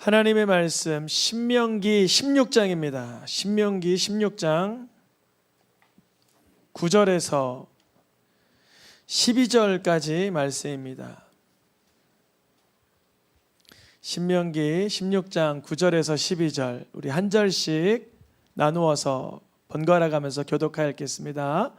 하나님의 말씀 신명기 16장입니다. 신명기 16장 9절에서 12절까지 말씀입니다. 신명기 16장 9절에서 12절 우리 한 절씩 나누어서 번갈아 가면서 교독하여 읽겠습니다.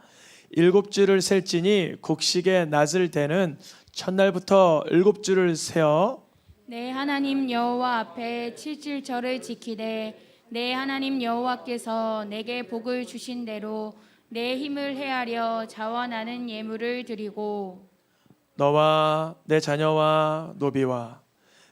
7주를 셀지니 곡식의 낫을 대는 첫날부터 7주를 세어 내 하나님 여호와 앞에 7질절을 지키되 내 하나님 여호와께서 내게 복을 주신 대로 내 힘을 헤아려 자원하는 예물을 드리고 너와 내 자녀와 노비와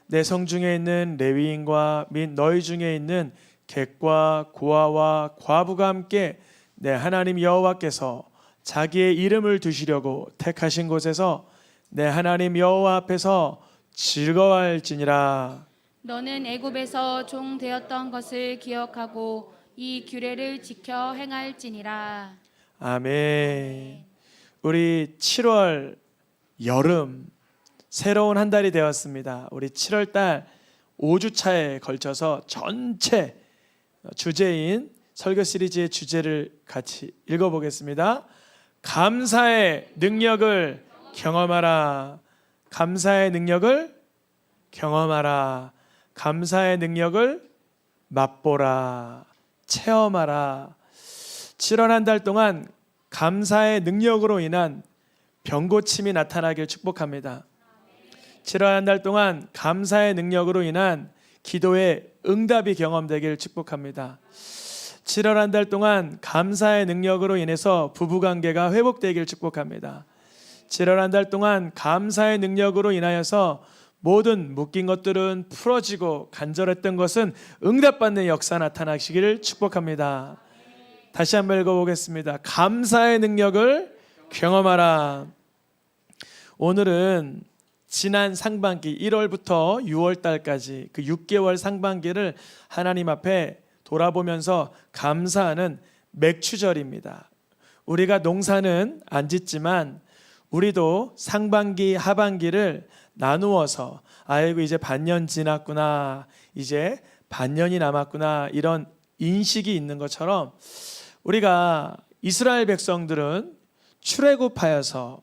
내 성중에 있는 레위인과 및 너희 중에 있는 객과 고아와 과부가 함께 내 하나님 여호와께서 자기의 이름을 두시려고 택하신 곳에서 내 하나님 여호와 앞에서 즐거워할지니라. 너는 애굽에서 종 되었던 것을 기억하고 이 규례를 지켜 행할지니라. 아멘. 우리 7월 여름 새로운 한 달이 되었습니다. 우리 7월 달 5주차에 걸쳐서 전체 주제인 설교 시리즈의 주제를 같이 읽어보겠습니다. 감사의 능력을 경험하라. 감사의 능력을 경험하라. 감사의 능력을 맛보라. 체험하라. 7월 한 달 동안 감사의 능력으로 인한 병고침이 나타나길 축복합니다. 7월 한 달 동안 감사의 능력으로 인한 기도의 응답이 경험되길 축복합니다. 7월 한 달 동안 감사의 능력으로 인해서 부부관계가 회복되길 축복합니다. 7월 한 달 동안 감사의 능력으로 인하여서 모든 묶인 것들은 풀어지고 간절했던 것은 응답받는 역사 나타나시기를 축복합니다. 다시 한번 읽어보겠습니다. 감사의 능력을 경험하라. 오늘은 지난 상반기 1월부터 6월 달까지 그 6개월 상반기를 하나님 앞에 돌아보면서 감사하는 맥추절입니다. 우리가 농사는 안 짓지만 우리도 상반기 하반기를 나누어서 아이고 이제 반년 지났구나, 이제 반년이 남았구나, 이런 인식이 있는 것처럼 우리가 이스라엘 백성들은 출애굽하여서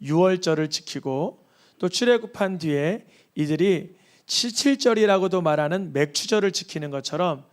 6월절을 지키고 또 출애굽한 뒤에 이들이 77절이라고도 말하는 맥추절을 지키는 것처럼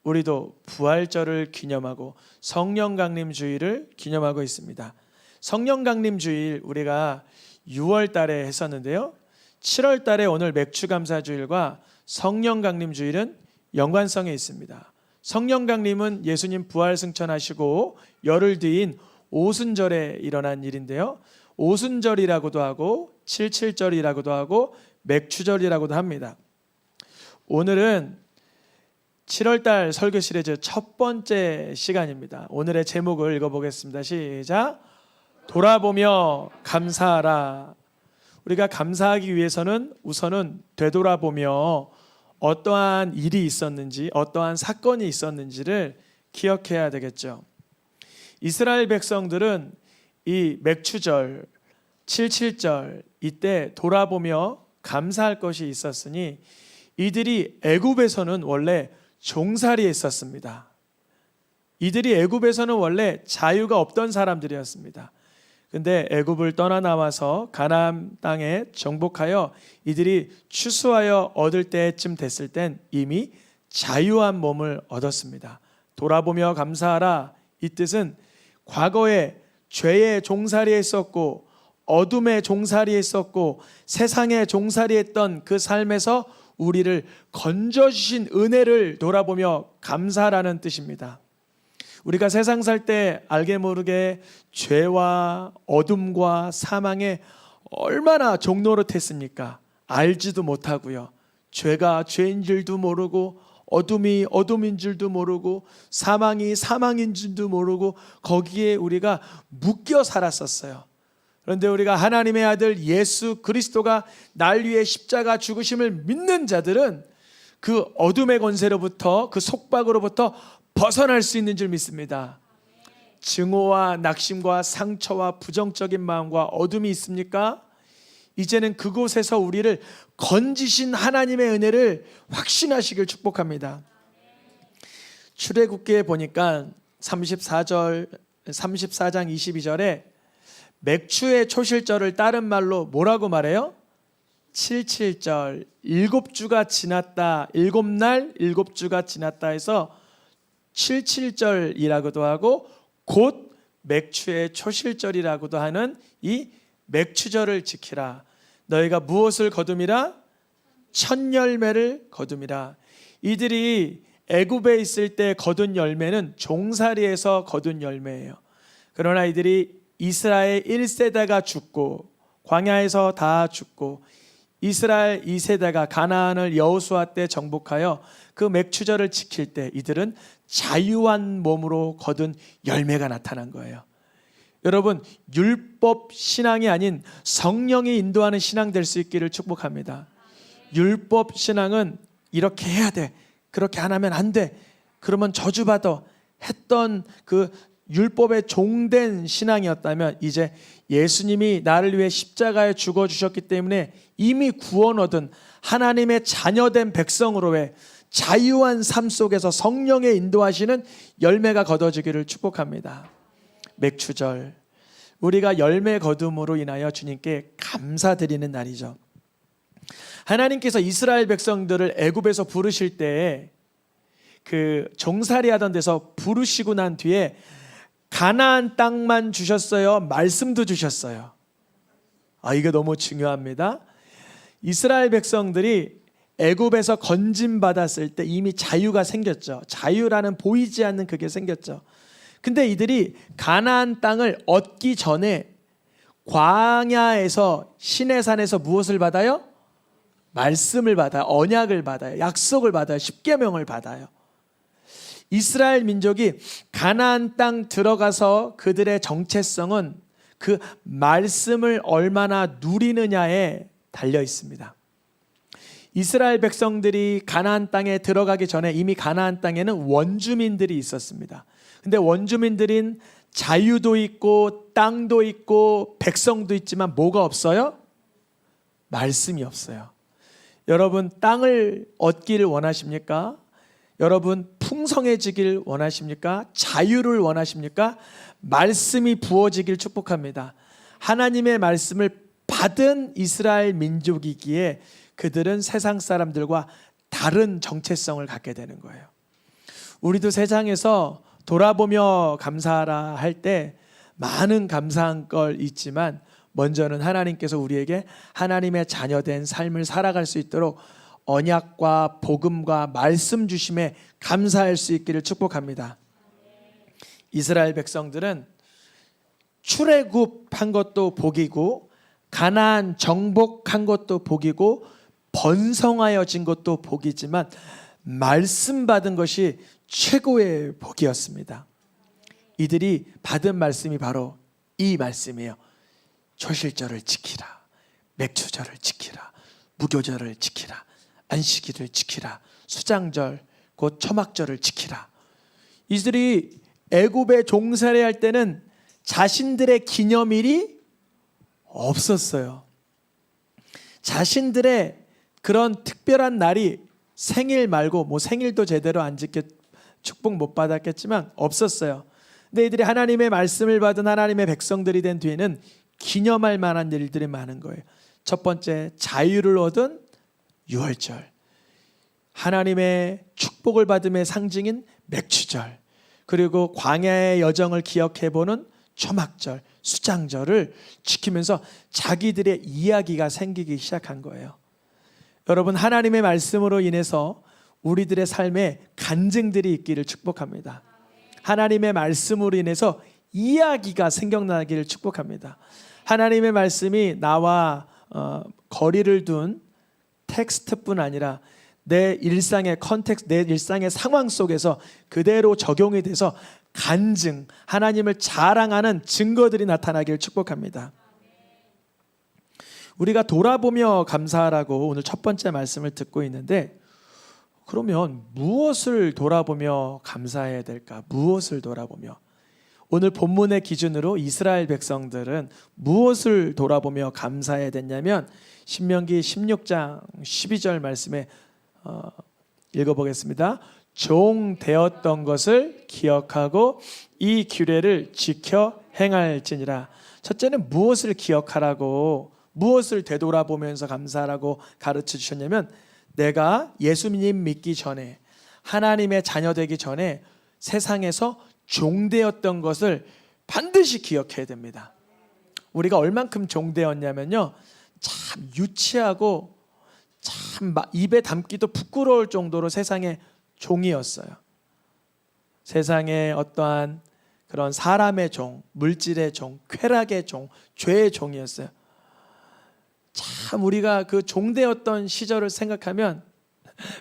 우리도 부활절을 기념하고 성령 강림 주일을 기념하고 있습니다. 성령 강림 주일 우리가 6월 달에 했었는데요. 7월 달에 오늘 맥추 감사 주일과 성령 강림 주일은 연관성이 있습니다. 성령 강림은 예수님 부활 승천하시고 열흘 뒤인 오순절에 일어난 일인데요. 오순절이라고도 하고 77절이라고도 하고 맥추절이라고도 합니다. 오늘은 7월달 설교 시리즈 첫 번째 시간입니다. 오늘의 제목을 읽어보겠습니다. 시작. 돌아보며 감사하라. 우리가 감사하기 위해서는 우선은 되돌아보며 어떠한 일이 있었는지, 어떠한 사건이 있었는지를 기억해야 되겠죠. 이스라엘 백성들은 이 맥추절, 77절 이때 돌아보며 감사할 것이 있었으니 이들이 애굽에서는 원래 종살이에 있었습니다. 이들이 애굽에서는 원래 자유가 없던 사람들이었습니다. 근데 애굽을 떠나 나와서 가나안 땅에 정복하여 이들이 추수하여 얻을 때쯤 됐을 땐 이미 자유한 몸을 얻었습니다. 돌아보며 감사하라. 이 뜻은 과거에 죄의 종살이에 있었고 어둠의 종살이에 있었고 세상의 종살이에 있던 그 삶에서 우리를 건져주신 은혜를 돌아보며 감사라는 뜻입니다. 우리가 세상 살 때 알게 모르게 죄와 어둠과 사망에 얼마나 종노릇했습니까? 알지도 못하고요. 죄가 죄인 줄도 모르고 어둠이 어둠인 줄도 모르고 사망이 사망인 줄도 모르고 거기에 우리가 묶여 살았었어요. 그런데 우리가 하나님의 아들 예수 그리스도가 날 위해 십자가 죽으심을 믿는 자들은 그 어둠의 권세로부터 그 속박으로부터 벗어날 수 있는 줄 믿습니다. 증오와 낙심과 상처와 부정적인 마음과 어둠이 있습니까? 이제는 그곳에서 우리를 건지신 하나님의 은혜를 확신하시길 축복합니다. 출애굽기에 보니까 34장 22절에 맥추의 초실절을 다른 말로 뭐라고 말해요? 77절, 7주가 지났다, 7날 7주가 지났다 해서 77절이라고도 하고 곧 맥추의 초실절이라고도 하는 이 맥추절을 지키라. 너희가 무엇을 거둠이라? 첫 열매를 거둠이라. 이들이 애굽에 있을 때 거둔 열매는 종살이에서 거둔 열매예요. 그러나 이들이 이스라엘 1세대가 죽고 광야에서 다 죽고 이스라엘 2세대가 가나안을 여호수아 때 정복하여 그 맥추절을 지킬 때 이들은 자유한 몸으로 거둔 열매가 나타난 거예요. 여러분, 율법 신앙이 아닌 성령이 인도하는 신앙 될 수 있기를 축복합니다. 율법 신앙은 이렇게 해야 돼, 그렇게 안 하면 안 돼, 그러면 저주받아 했던 그 율법에 종된 신앙이었다면 이제 예수님이 나를 위해 십자가에 죽어주셨기 때문에 이미 구원 얻은 하나님의 자녀된 백성으로의 자유한 삶 속에서 성령의 인도하시는 열매가 거둬지기를 축복합니다. 맥추절, 우리가 열매 거둠으로 인하여 주님께 감사드리는 날이죠. 하나님께서 이스라엘 백성들을 애굽에서 부르실 때 그 종살이 하던 데서 부르시고 난 뒤에 가나안 땅만 주셨어요? 말씀도 주셨어요? 이게 너무 중요합니다. 이스라엘 백성들이 애굽에서 건짐 받았을 때 이미 자유가 생겼죠. 자유라는 보이지 않는 그게 생겼죠. 근데 이들이 가나안 땅을 얻기 전에 광야에서 시내산에서 무엇을 받아요? 말씀을 받아요. 언약을 받아요. 약속을 받아요. 십계명을 받아요. 이스라엘 민족이 가나안 땅 들어가서 그들의 정체성은 그 말씀을 얼마나 누리느냐에 달려 있습니다. 이스라엘 백성들이 가나안 땅에 들어가기 전에 이미 가나안 땅에는 원주민들이 있었습니다. 근데 원주민들인 자유도 있고 땅도 있고 백성도 있지만 뭐가 없어요? 말씀이 없어요. 여러분, 땅을 얻기를 원하십니까? 여러분, 풍성해지길 원하십니까? 자유를 원하십니까? 말씀이 부어지길 축복합니다. 하나님의 말씀을 받은 이스라엘 민족이기에 그들은 세상 사람들과 다른 정체성을 갖게 되는 거예요. 우리도 세상에서 돌아보며 감사하라 할 때 많은 감사한 걸 있지만 먼저는 하나님께서 우리에게 하나님의 자녀된 삶을 살아갈 수 있도록 언약과 복음과 말씀 주심에 감사할 수 있기를 축복합니다. 이스라엘 백성들은 출애굽한 것도 복이고 가나안 정복한 것도 복이고 번성하여진 것도 복이지만 말씀 받은 것이 최고의 복이었습니다. 이들이 받은 말씀이 바로 이 말씀이에요. 초실절을 지키라, 맥추절을 지키라, 무교절을 지키라, 안식일을 지키라, 수장절 곧 초막절을 지키라. 이들이 애굽에 종살이할 때는 자신들의 기념일이 없었어요. 자신들의 그런 특별한 날이 생일 말고 뭐 생일도 제대로 안 지켜 축복 못 받았겠지만 없었어요. 근데 이들이 하나님의 말씀을 받은 하나님의 백성들이 된 뒤에는 기념할 만한 일들이 많은 거예요. 첫 번째, 자유를 얻은 유월절, 하나님의 축복을 받음의 상징인 맥추절, 그리고 광야의 여정을 기억해보는 초막절, 수장절을 지키면서 자기들의 이야기가 생기기 시작한 거예요. 여러분, 하나님의 말씀으로 인해서 우리들의 삶에 간증들이 있기를 축복합니다. 하나님의 말씀으로 인해서 이야기가 생겨나기를 축복합니다. 하나님의 말씀이 나와 거리를 둔 텍스트뿐 아니라 내 일상의 컨텍스트, 내 일상의 상황 속에서 그대로 적용이 돼서 간증, 하나님을 자랑하는 증거들이 나타나기를 축복합니다. 우리가 돌아보며 감사하라고 오늘 첫 번째 말씀을 듣고 있는데, 그러면 무엇을 돌아보며 감사해야 될까? 무엇을 돌아보며? 오늘 본문의 기준으로 이스라엘 백성들은 무엇을 돌아보며 감사해야 됐냐면 신명기 16장 12절 말씀에 읽어보겠습니다. 종 되었던 것을 기억하고 이 규례를 지켜 행할지니라. 첫째는 무엇을 기억하라고, 무엇을 되돌아보면서 감사하라고 가르쳐 주셨냐면, 내가 예수님 믿기 전에, 하나님의 자녀 되기 전에 세상에서 종되었던 것을 반드시 기억해야 됩니다. 우리가 얼만큼 종되었냐면요, 참 유치하고 참 입에 담기도 부끄러울 정도로 세상의 종이었어요. 세상의 어떠한 그런 사람의 종, 물질의 종, 쾌락의 종, 죄의 종이었어요. 참 우리가 그 종되었던 시절을 생각하면,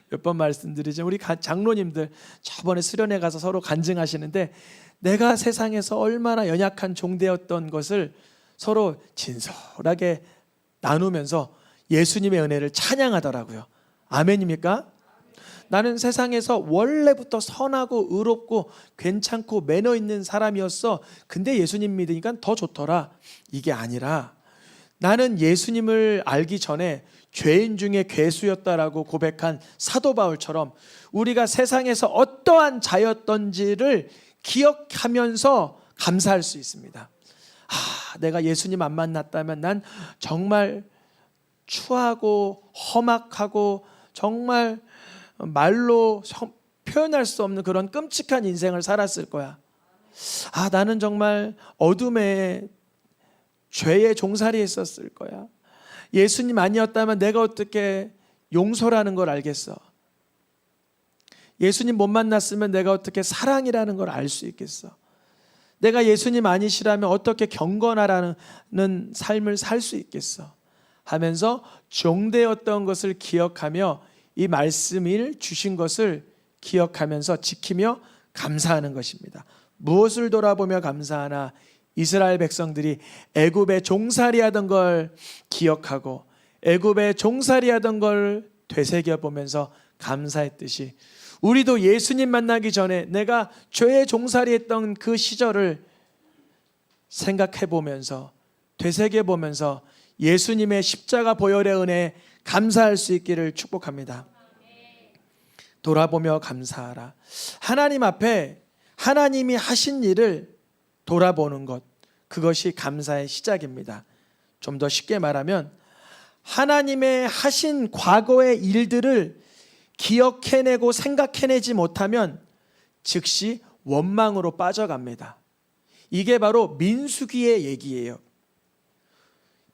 몇 번 말씀드리죠, 우리 장로님들 저번에 수련회 가서 서로 간증하시는데, 내가 세상에서 얼마나 연약한 종되었던 것을 서로 진솔하게 나누면서 예수님의 은혜를 찬양하더라고요. 아멘입니까? 나는 세상에서 원래부터 선하고 의롭고 괜찮고 매너 있는 사람이었어. 근데 예수님 믿으니까 더 좋더라. 이게 아니라, 나는 예수님을 알기 전에 죄인 중에 괴수였다라고 고백한 사도 바울처럼 우리가 세상에서 어떠한 자였던지를 기억하면서 감사할 수 있습니다. 내가 예수님 안 만났다면 난 정말 추하고 험악하고 정말 말로 표현할 수 없는 그런 끔찍한 인생을 살았을 거야. 나는 정말 어둠의 죄의 종살이에 있었을 거야. 예수님 아니었다면 내가 어떻게 용서라는 걸 알겠어? 예수님 못 만났으면 내가 어떻게 사랑이라는 걸 알 수 있겠어? 내가 예수님 아니시라면 어떻게 경건하라는 삶을 살 수 있겠어? 하면서 종되었던 것을 기억하며 이 말씀을 주신 것을 기억하면서 지키며 감사하는 것입니다. 무엇을 돌아보며 감사하나? 이스라엘 백성들이 애굽에 종살이하던 걸 기억하고 애굽에 종살이하던 걸 되새겨보면서 감사했듯이, 우리도 예수님 만나기 전에 내가 죄의 종살이했던 그 시절을 생각해보면서 되새겨보면서 예수님의 십자가 보혈의 은혜에 감사할 수 있기를 축복합니다. 돌아보며 감사하라. 하나님 앞에 하나님이 하신 일을 돌아보는 것, 그것이 감사의 시작입니다. 좀 더 쉽게 말하면, 하나님의 하신 과거의 일들을 기억해내고 생각해내지 못하면 즉시 원망으로 빠져갑니다. 이게 바로 민수기의 얘기예요.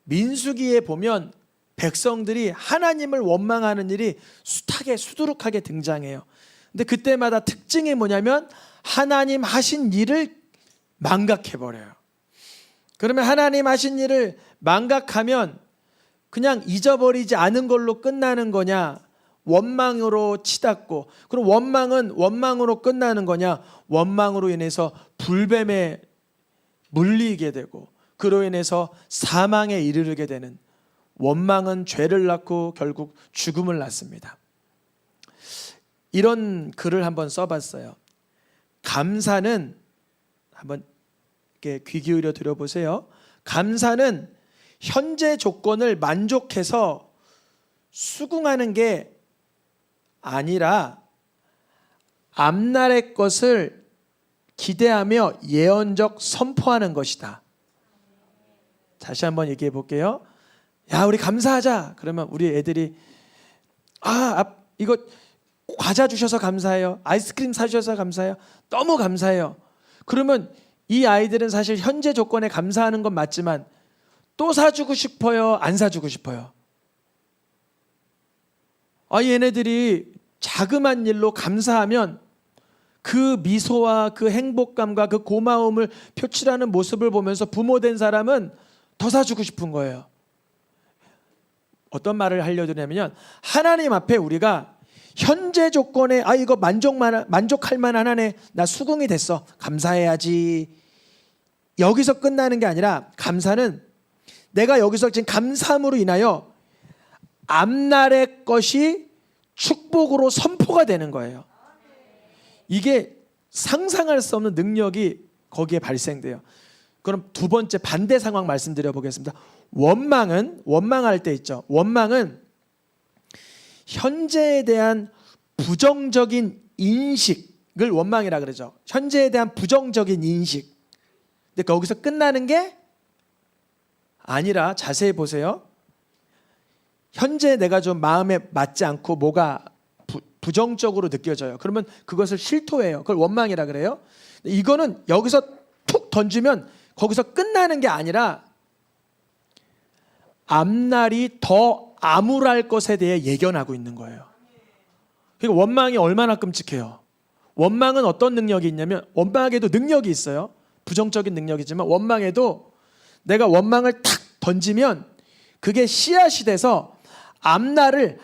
민수기에 보면 백성들이 하나님을 원망하는 일이 숱하게 수두룩하게 등장해요. 근데 그때마다 특징이 뭐냐면 하나님 하신 일을 망각해버려요. 그러면 하나님 하신 일을 망각하면 그냥 잊어버리지 않은 걸로 끝나는 거냐, 원망으로 치닫고, 그럼 원망은 원망으로 끝나는 거냐, 원망으로 인해서 불뱀에 물리게 되고 그로 인해서 사망에 이르게 되는, 원망은 죄를 낳고 결국 죽음을 낳습니다. 이런 글을 한번 써봤어요. 감사는, 한번 이렇게 귀 기울여 들어보세요. 감사는 현재 조건을 만족해서 수긍하는 게 아니라 앞날의 것을 기대하며 예언적 선포하는 것이다. 다시 한번 얘기해 볼게요. 야, 우리 감사하자. 그러면 우리 애들이 이거 과자 주셔서 감사해요. 아이스크림 사주셔서 감사해요. 너무 감사해요. 그러면 이 아이들은 사실 현재 조건에 감사하는 건 맞지만 또 사주고 싶어요? 안 사주고 싶어요? 얘네들이 자그만 일로 감사하면 그 미소와 그 행복감과 그 고마움을 표출하는 모습을 보면서 부모 된 사람은 더 사주고 싶은 거예요. 어떤 말을 하려고 하냐면, 하나님 앞에 우리가 현재 조건에 이거 만족할 만한 하네, 나 수긍이 됐어, 감사해야지, 여기서 끝나는 게 아니라, 감사는 내가 여기서 지금 감사함으로 인하여 앞날의 것이 축복으로 선포가 되는 거예요. 이게 상상할 수 없는 능력이 거기에 발생돼요. 그럼 두 번째 반대 상황 말씀드려 보겠습니다. 원망할 때 있죠. 원망은 현재에 대한 부정적인 인식을 원망이라 그러죠. 현재에 대한 부정적인 인식. 근데 거기서 끝나는 게 아니라 자세히 보세요. 현재 내가 좀 마음에 맞지 않고 뭐가 부정적으로 느껴져요. 그러면 그것을 실토해요. 그걸 원망이라 그래요. 이거는 여기서 툭 던지면 거기서 끝나는 게 아니라 앞날이 더 암울할 것에 대해 예견하고 있는 거예요. 그러니까 원망이 얼마나 끔찍해요. 원망은 어떤 능력이 있냐면, 원망에도 능력이 있어요. 부정적인 능력이지만 원망에도 내가 원망을 탁 던지면 그게 씨앗이 돼서 앞날을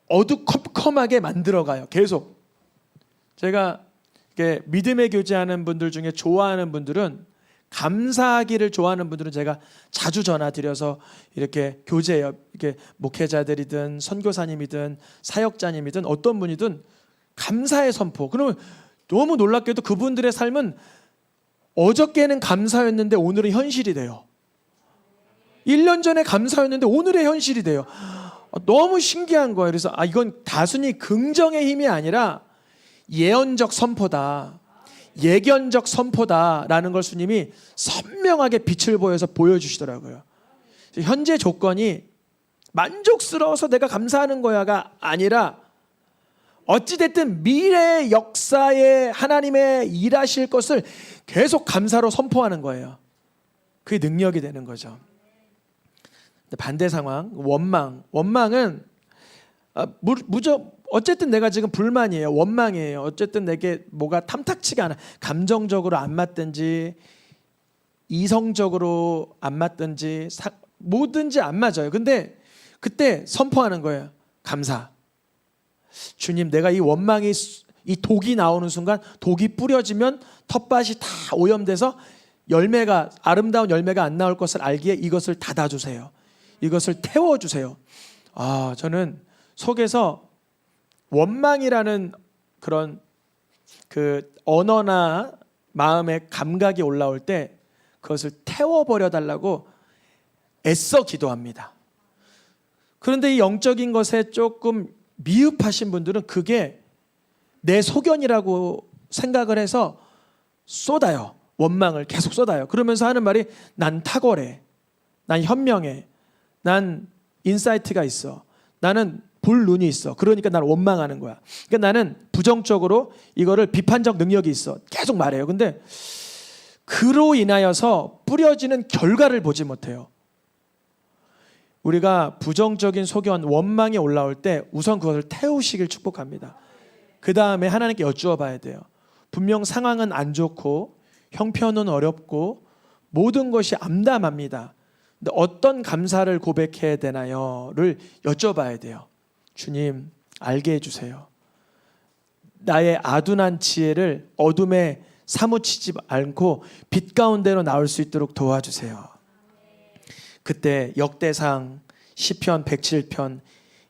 어두컴컴하게 만들어가요. 계속. 제가 믿음의 교제하는 분들 중에 좋아하는 분들은, 감사하기를 좋아하는 분들은 제가 자주 전화드려서 이렇게 교제해요. 이렇게 목회자들이든 선교사님이든 사역자님이든 어떤 분이든 감사의 선포. 그러면 너무 놀랍게도 그분들의 삶은 어저께는 감사였는데 오늘은 현실이 돼요. 1년 전에 감사였는데 오늘의 현실이 돼요. 너무 신기한 거예요. 그래서 이건 단순히 긍정의 힘이 아니라 예언적 선포다, 예견적 선포다라는 걸 주님이 선명하게 빛을 보여서 보여주시더라고요. 현재 조건이 만족스러워서 내가 감사하는 거야가 아니라 어찌됐든 미래의 역사에 하나님의 일하실 것을 계속 감사로 선포하는 거예요. 그게 능력이 되는 거죠. 반대 상황, 원망은 어쨌든 내가 지금 불만이에요. 원망이에요. 어쨌든 내게 뭐가 탐탁치가 않아. 감정적으로 안 맞든지 이성적으로 안 맞든지 뭐든지 안 맞아요. 근데 그때 선포하는 거예요. 감사. 주님, 내가 이 원망이, 이 독이 나오는 순간 독이 뿌려지면 텃밭이 다 오염돼서 열매가, 아름다운 열매가 안 나올 것을 알기에 이것을 닫아주세요. 이것을 태워주세요. 저는 속에서 원망이라는 그런 그 언어나 마음의 감각이 올라올 때 그것을 태워버려 달라고 애써 기도합니다. 그런데 이 영적인 것에 조금 미흡하신 분들은 그게 내 소견이라고 생각을 해서 쏟아요. 원망을 계속 쏟아요. 그러면서 하는 말이, 난 탁월해, 난 현명해, 난 인사이트가 있어, 나는 볼 눈이 있어, 그러니까 난 원망하는 거야. 그러니까 나는 부정적으로 이거를 비판적 능력이 있어, 계속 말해요. 근데 그로 인하여서 뿌려지는 결과를 보지 못해요. 우리가 부정적인 소견, 원망이 올라올 때 우선 그것을 태우시길 축복합니다. 그 다음에 하나님께 여쭈어 봐야 돼요. 분명 상황은 안 좋고 형편은 어렵고 모든 것이 암담합니다. 근데 어떤 감사를 고백해야 되나요?를 여쭤봐야 돼요. 주님, 알게 해주세요. 나의 아둔한 지혜를 어둠에 사무치지 않고 빛 가운데로 나올 수 있도록 도와주세요. 그때 역대상, 시편 107편,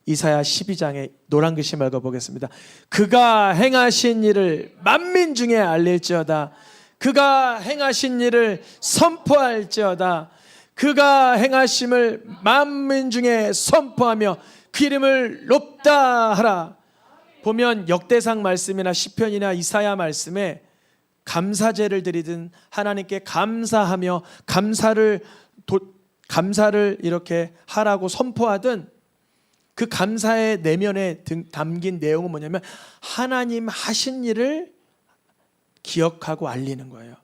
이사야 12장의 노란 글씨 읽어보겠습니다. 그가 행하신 일을 만민 중에 알릴지어다. 그가 행하신 일을 선포할지어다. 그가 행하심을 만민 중에 선포하며 그 이름을 높다 하라. 보면 역대상 말씀이나 시편이나 이사야 말씀에 감사제를 드리든 하나님께 감사하며 감사를 이렇게 하라고 선포하든 그 감사의 내면에 담긴 내용은 뭐냐면 하나님 하신 일을 기억하고 알리는 거예요.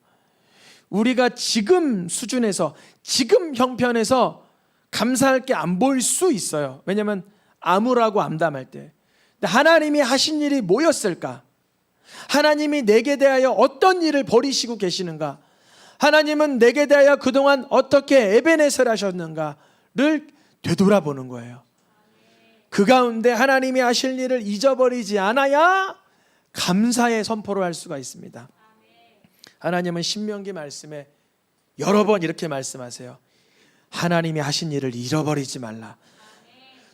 우리가 지금 수준에서, 지금 형편에서 감사할 게 안 보일 수 있어요. 왜냐하면 암울하고 암담할 때. 근데 하나님이 하신 일이 뭐였을까? 하나님이 내게 대하여 어떤 일을 벌이시고 계시는가? 하나님은 내게 대하여 그동안 어떻게 에베네셀 하셨는가를 되돌아보는 거예요. 그 가운데 하나님이 하실 일을 잊어버리지 않아야 감사의 선포를 할 수가 있습니다. 하나님은 신명기 말씀에 여러 번 이렇게 말씀하세요. 하나님이 하신 일을 잃어버리지 말라.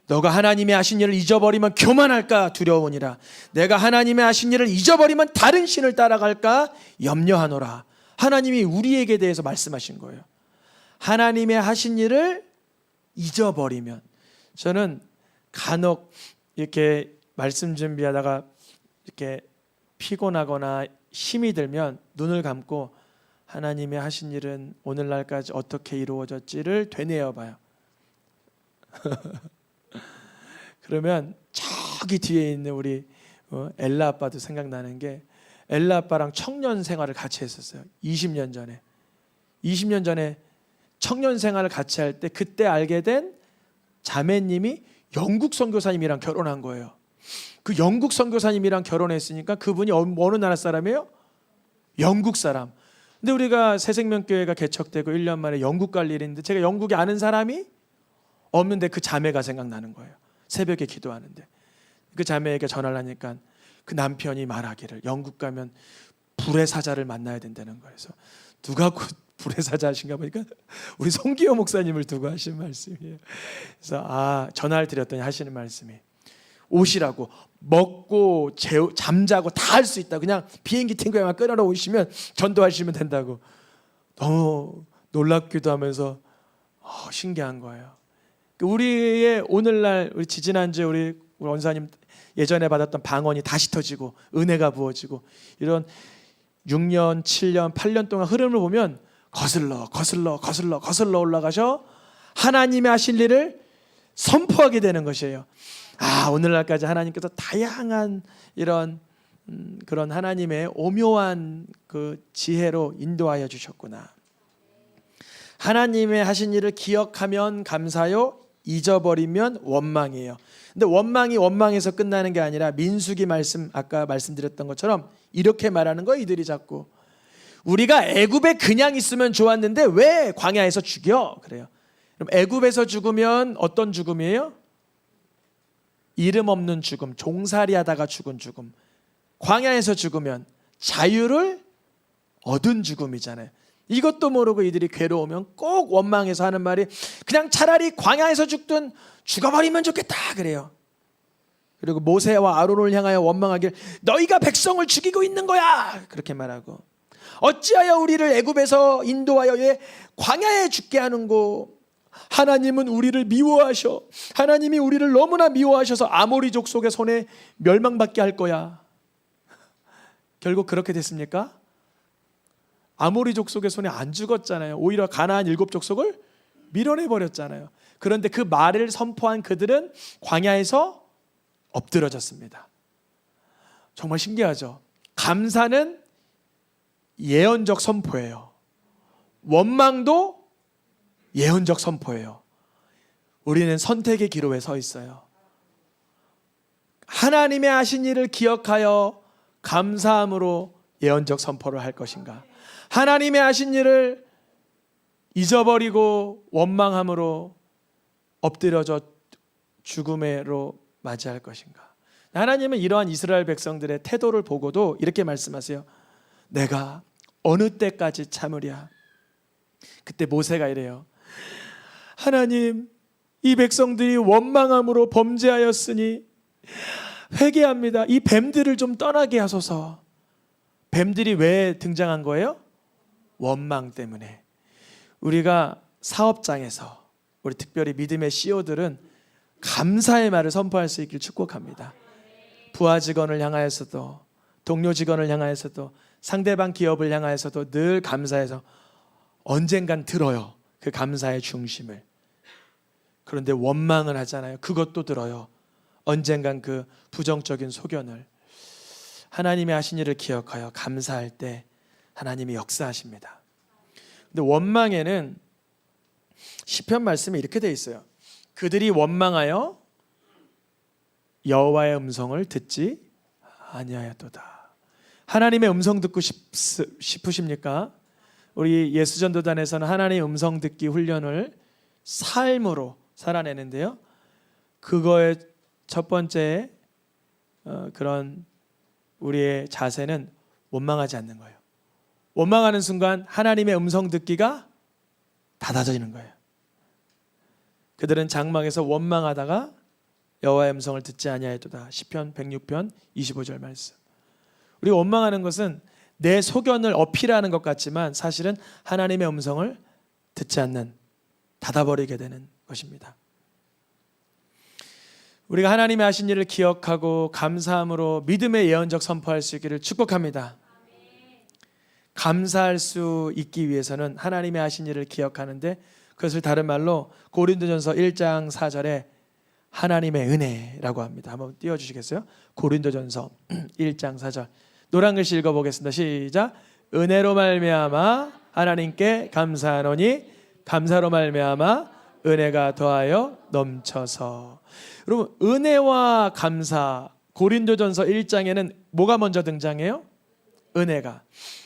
너가 하나님이 하신 일을 잊어버리면 교만할까 두려우니라. 내가 하나님의 하신 일을 잊어버리면 다른 신을 따라갈까 염려하노라. 하나님이 우리에게 대해서 말씀하신 거예요. 하나님의 하신 일을 잊어버리면, 저는 간혹 이렇게 말씀 준비하다가 이렇게 피곤하거나 힘이 들면 눈을 감고 하나님의 하신 일은 오늘날까지 어떻게 이루어졌지를 되뇌어 봐요. 그러면 저기 뒤에 있는 우리 엘라 아빠도 생각나는 게, 엘라 아빠랑 청년 생활을 같이 했었어요. 20년 전에. 20년 전에 청년 생활을 같이 할 때 그때 알게 된 자매님이 영국 선교사님이랑 결혼한 거예요. 그 영국 선교사님이랑 결혼했으니까 그분이 어느 나라 사람이에요? 영국 사람. 근데 우리가 새생명교회가 개척되고 1년 만에 영국 갈 일인데, 제가 영국에 아는 사람이 없는데 그 자매가 생각나는 거예요. 새벽에 기도하는데 그 자매에게 전화를 하니까 그 남편이 말하기를 영국 가면 불의 사자를 만나야 된다는 거예요. 그래서 누가 불의 사자 하신가 보니까 우리 송기호 목사님을 두고 하신 말씀이에요. 그래서 전화를 드렸더니 하시는 말씀이, 오시라고, 먹고 잠자고 다 할 수 있다, 그냥 비행기 팅그에만 끌어러 오시면 전도하시면 된다고. 너무 놀랍기도 하면서 신기한 거예요. 우리의 오늘날, 우리 지지난주에 우리 원사님 예전에 받았던 방언이 다시 터지고 은혜가 부어지고, 이런 6년, 7년, 8년 동안 흐름을 보면 거슬러 올라가셔 하나님의 하실 일을 선포하게 되는 것이에요. 오늘날까지 하나님께서 다양한 이런 그런 하나님의 오묘한 그 지혜로 인도하여 주셨구나. 하나님의 하신 일을 기억하면 감사요, 잊어버리면 원망이에요. 근데 원망이 원망에서 끝나는 게 아니라 민수기 말씀, 아까 말씀드렸던 것처럼 이렇게 말하는 거, 이들이 자꾸 우리가 애굽에 그냥 있으면 좋았는데 왜 광야에서 죽여? 그래요. 그럼 애굽에서 죽으면 어떤 죽음이에요? 이름 없는 죽음, 종살이 하다가 죽은 죽음. 광야에서 죽으면 자유를 얻은 죽음이잖아요. 이것도 모르고 이들이 괴로우면 꼭 원망해서 하는 말이, 그냥 차라리 광야에서 죽든 죽어버리면 좋겠다 그래요. 그리고 모세와 아론을 향하여 원망하길, 너희가 백성을 죽이고 있는 거야 그렇게 말하고, 어찌하여 우리를 애굽에서 인도하여 왜 광야에 죽게 하는고? 하나님은 우리를 미워하셔. 하나님이 우리를 너무나 미워하셔서 아모리 족속의 손에 멸망받게 할 거야. 결국 그렇게 됐습니까? 아모리 족속의 손에 안 죽었잖아요. 오히려 가나안 7 족속을 밀어내버렸잖아요. 그런데 그 말을 선포한 그들은 광야에서 엎드러졌습니다. 정말 신기하죠. 감사는 예언적 선포예요. 원망도 예언적 선포예요. 우리는 선택의 기로에 서 있어요. 하나님의 하신 일을 기억하여 감사함으로 예언적 선포를 할 것인가, 하나님의 하신 일을 잊어버리고 원망함으로 엎드려져 죽음으로 맞이할 것인가. 하나님은 이러한 이스라엘 백성들의 태도를 보고도 이렇게 말씀하세요. 내가 어느 때까지 참으랴. 그때 모세가 이래요. 하나님, 이 백성들이 원망함으로 범죄하였으니 회개합니다. 이 뱀들을 좀 떠나게 하소서. 뱀들이 왜 등장한 거예요? 원망 때문에. 우리가 사업장에서, 우리 특별히 믿음의 CEO들은 감사의 말을 선포할 수 있길 축복합니다. 부하 직원을 향하여서도, 동료 직원을 향하여서도, 상대방 기업을 향하여서도 늘 감사해서 언젠간 들어요, 그 감사의 중심을. 그런데 원망을 하잖아요. 그것도 들어요, 언젠간 그 부정적인 소견을. 하나님의 하신 일을 기억하여 감사할 때 하나님이 역사하십니다. 근데 원망에는 시편 말씀에 이렇게 돼 있어요. 그들이 원망하여 여호와의 음성을 듣지 아니하였도다. 하나님의 음성 듣고 싶으십니까? 우리 예수전도단에서는 하나님의 음성 듣기 훈련을 삶으로 살아내는데요, 그거의 첫 번째 그런 우리의 자세는 원망하지 않는 거예요. 원망하는 순간 하나님의 음성 듣기가 닫아지는 거예요. 그들은 장막에서 원망하다가 여호와의 음성을 듣지 아니하였도다. 시편 106편 25절 말씀. 우리가 원망하는 것은 내 소견을 어필하는 것 같지만 사실은 하나님의 음성을 듣지 않는, 닫아버리게 되는 것입니다. 우리가 하나님의 하신 일을 기억하고 감사함으로 믿음의 예언적 선포할 수 있기를 축복합니다. 감사할 수 있기 위해서는 하나님의 하신 일을 기억하는데, 그것을 다른 말로 고린도전서 1장 4절에 하나님의 은혜라고 합니다. 한번 띄워주시겠어요? 고린도전서 1장 4절 노란 글씨 읽어보겠습니다. 시작. 은혜로 말미암아 하나님께 감사하노니 감사로 말미암아 은혜가 더하여 넘쳐서. 여러분, 은혜와 감사, 고린도전서 1장에는 뭐가 먼저 등장해요? 은혜가.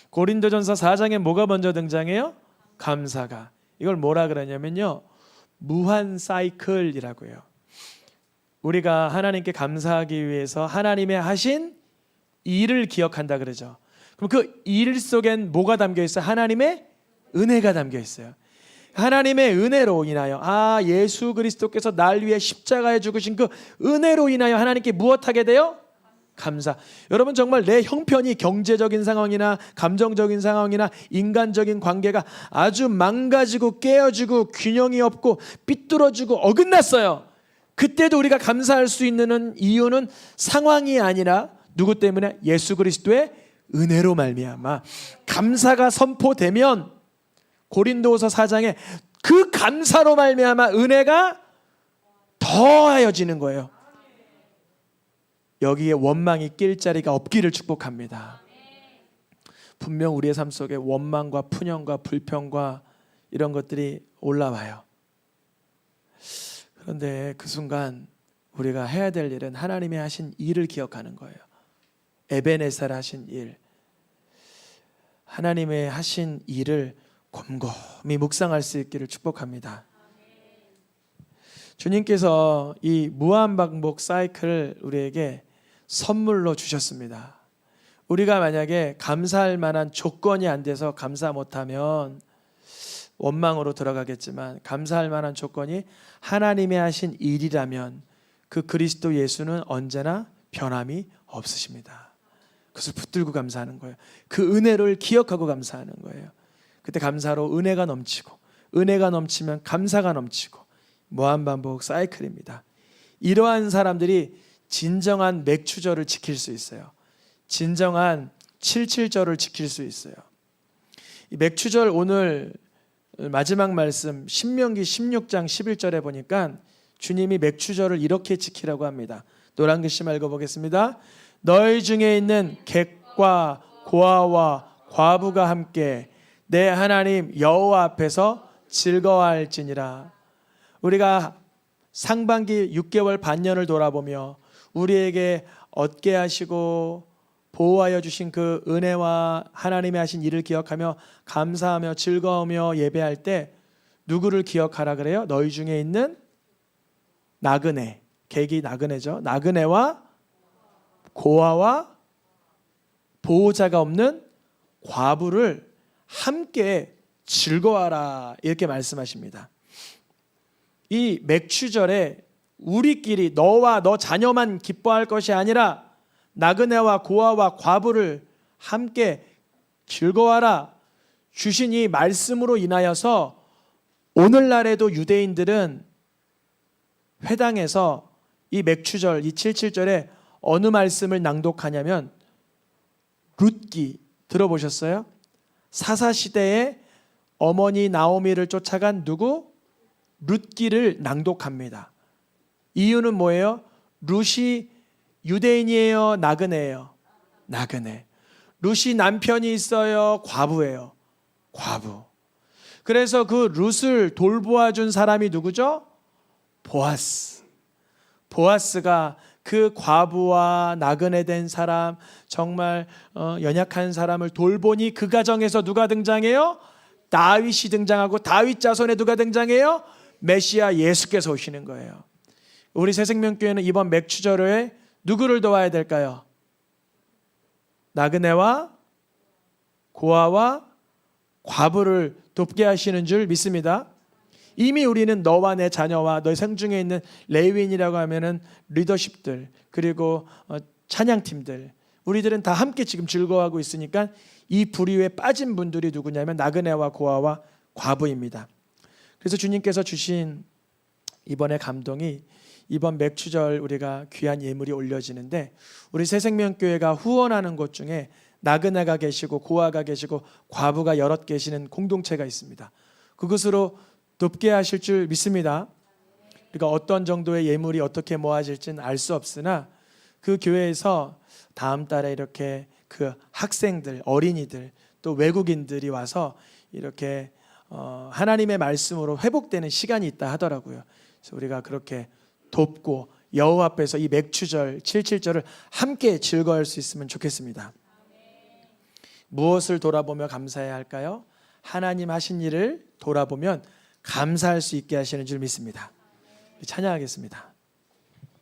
고린도전서 4장에 뭐가 먼저 등장해요? 감사가. 이걸 뭐라 그러냐면요, 무한 사이클이라고 해요. 우리가 하나님께 감사하기 위해서 하나님의 하신 일을 기억한다 그러죠. 그럼 그 일 속엔 뭐가 담겨 있어요? 하나님의 은혜가 담겨 있어요. 하나님의 은혜로 인하여, 예수 그리스도께서 날 위해 십자가에 죽으신 그 은혜로 인하여 하나님께 무엇하게 돼요? 감사. 여러분, 정말 내 형편이 경제적인 상황이나 감정적인 상황이나 인간적인 관계가 아주 망가지고 깨어지고 균형이 없고 삐뚤어지고 어긋났어요. 그때도 우리가 감사할 수 있는 이유는 상황이 아니라 누구 때문에? 예수 그리스도의 은혜로 말미암아. 감사가 선포되면 고린도후서 4장에 그 감사로 말미암아 은혜가 더하여지는 거예요. 여기에 원망이 낄 자리가 없기를 축복합니다. 분명 우리의 삶 속에 원망과 푸념과 불평과 이런 것들이 올라와요. 그런데 그 순간 우리가 해야 될 일은 하나님이 하신 일을 기억하는 거예요. 에베네사를 하신 일, 하나님의 하신 일을 곰곰이 묵상할 수 있기를 축복합니다. 주님께서 이 무한반복 사이클을 우리에게 선물로 주셨습니다. 우리가 만약에 감사할 만한 조건이 안 돼서 감사 못하면 원망으로 들어가겠지만, 감사할 만한 조건이 하나님의 하신 일이라면 그 그리스도 예수는 언제나 변함이 없으십니다. 그것을 붙들고 감사하는 거예요. 그 은혜를 기억하고 감사하는 거예요. 그때 감사로 은혜가 넘치고, 은혜가 넘치면 감사가 넘치고, 무한반복 사이클입니다. 이러한 사람들이 진정한 맥추절을 지킬 수 있어요. 진정한 77절을 지킬 수 있어요. 이 맥추절, 오늘 마지막 말씀 신명기 16장 11절에 보니까 주님이 맥추절을 이렇게 지키라고 합니다. 노란 글씨 읽어보겠습니다. 너희 중에 있는 객과 고아와 과부가 함께 내 하나님 여호와 앞에서 즐거워할지니라. 우리가 상반기 6개월 반년을 돌아보며 우리에게 얻게 하시고 보호하여 주신 그 은혜와 하나님이 하신 일을 기억하며 감사하며 즐거우며 예배할 때 누구를 기억하라 그래요? 너희 중에 있는 나그네, 객이 나그네죠. 나그네와 고아와 보호자가 없는 과부를 함께 즐거워하라, 이렇게 말씀하십니다. 이 맥추절에 우리끼리 너와 너 자녀만 기뻐할 것이 아니라 나그네와 고아와 과부를 함께 즐거워하라 주신 이 말씀으로 인하여서 오늘날에도 유대인들은 회당에서 이 맥추절, 이 77절에 어느 말씀을 낭독하냐면 룻기, 들어보셨어요? 사사시대에 어머니 나오미를 쫓아간 누구? 룻기를 낭독합니다. 이유는 뭐예요? 룻이 유대인이에요? 나그네예요? 나그네. 룻이 남편이 있어요? 과부예요? 과부. 그래서 그 룻을 돌보아준 사람이 누구죠? 보아스. 보아스가 그 과부와 나그네 된 사람, 정말 연약한 사람을 돌보니 그 가정에서 누가 등장해요? 다윗이 등장하고, 다윗 자손에 누가 등장해요? 메시아 예수께서 오시는 거예요. 우리 새생명교회는 이번 맥추절에 누구를 도와야 될까요? 나그네와 고아와 과부를 돕게 하시는 줄 믿습니다. 이미 우리는 너와 내 자녀와 너의 생중에 있는 레위인이라고 하면은 리더십들, 그리고 찬양팀들, 우리들은 다 함께 지금 즐거워하고 있으니까 이 불의에 빠진 분들이 누구냐면 나그네와 고아와 과부입니다. 그래서 주님께서 주신 이번에 감동이 이번 맥추절 우리가 귀한 예물이 올려지는데 우리 새생명교회가 후원하는 곳 중에 나그네가 계시고 고아가 계시고 과부가 여럿 계시는 공동체가 있습니다. 그것으로 돕게 하실 줄 믿습니다. 그러니까 어떤 정도의 예물이 어떻게 모아질지는 알 수 없으나 그 교회에서 다음 달에 이렇게 그 학생들, 어린이들 또 외국인들이 와서 이렇게 하나님의 말씀으로 회복되는 시간이 있다 하더라고요. 그래서 우리가 그렇게 돕고 여호와 앞에서 이 맥추절 77절을 함께 즐거워할 수 있으면 좋겠습니다. 무엇을 돌아보며 감사해야 할까요? 하나님 하신 일을 돌아보면 감사할 수 있게 하시는 줄 믿습니다. 찬양하겠습니다.